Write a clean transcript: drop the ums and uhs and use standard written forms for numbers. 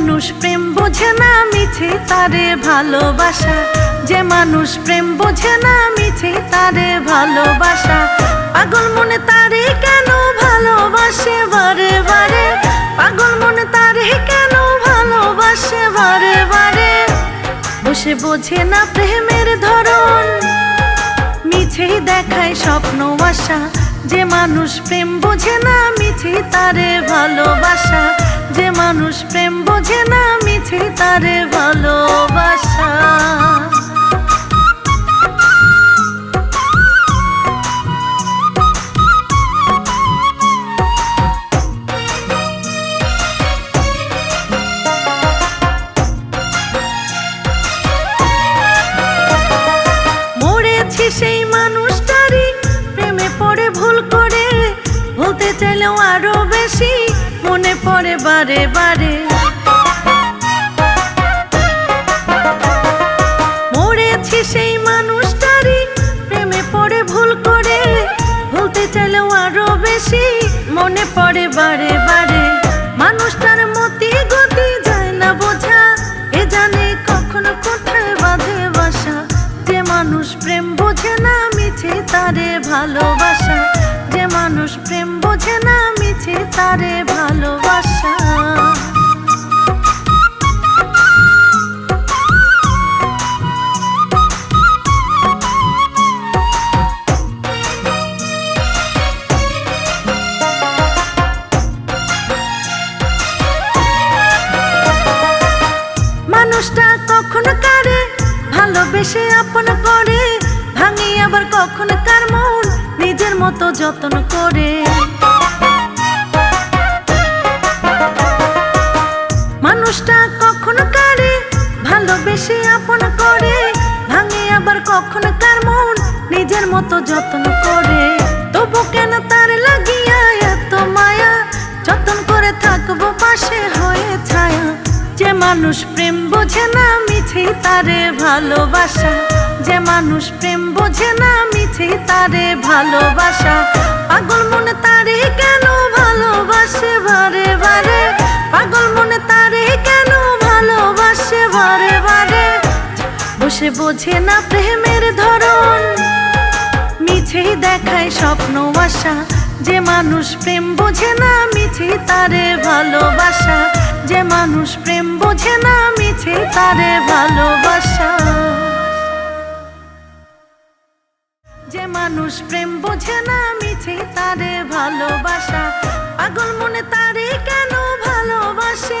মানুষ প্রেম বোঝে না মিছে তারে ভালোবাসা, যে মানুষ প্রেম বোঝে না মিছে তারে ভালোবাসা। পাগল মনে তারে কেন ভালোবাসে বারে বারে, পাগল মনে তারে কেন ভালোবাসে বারে বারে। বসে বোঝে না প্রেমের ধরন, মিছেই দেখায় স্বপ্ন আশা, যে মানুষ প্রেম বোঝে না মিছে তারে ভালোবাসা, যে মানুষ প্রেম বোঝে না মিছে তারে ভালোবাসা। মরেছি সেই মানুষটারই প্রেমে পড়ে ভুল করে, বলতে চাইলেও আরো বেশি মনে পড়ে বারে বারে। মরেছি সেই মানুষটারই প্রেমে পড়ে ভুল করে, বলতে চাইলেও আরো বেশি মনে পড়ে বারে বারে। মানুষটার মতি গতি যায় না বোঝা, এ জানে কখনো কোথায় বাঁধে বাসা, যে মানুষ প্রেম বোঝে না মিছে তারে ভালোবাসা, যে মানুষ প্রেম বোঝে না মিছে তারে ভালোবাসা। মানুষটা কখনো কারে ভালোবেসে আপন করে, ভাঙে আবার কখনো কার মন নিজের মতো যত্ন করে। মানুষটা কখনো কারে ভালোবেসে আপন করে, ভাঙে আবার কখনো কার মন নিজের মতো যত্ন করে। তবু কেন তার লাগিয়া এত মায়া, যত্ন করে থাকবো পাশে হয়ে ছায়া, যে মানুষ প্রেম বোঝে না মিছে তারে ভালোবাসা, যে মানুষ প্রেম বোঝে না মিছে তারে ভালোবাসা। পাগল মনে তারে কেন ভালোবাসে বারে বারে, পাগল মনে তারে কেন ভালোবাসে বারে বারে। বসে বোঝে না প্রেমের ধরন, মিছেই দেখায় স্বপ্ন আশা, যে মানুষ প্রেম বোঝে না মিছে তারে ভালোবাসা, যে মানুষ প্রেম বোঝে না মিছে তারে ভালোবাসা, যে মানুষ প্রেম বোঝে না মিছে তারে ভালোবাসা। পাগল মনে তারে কেন ভালোবাসে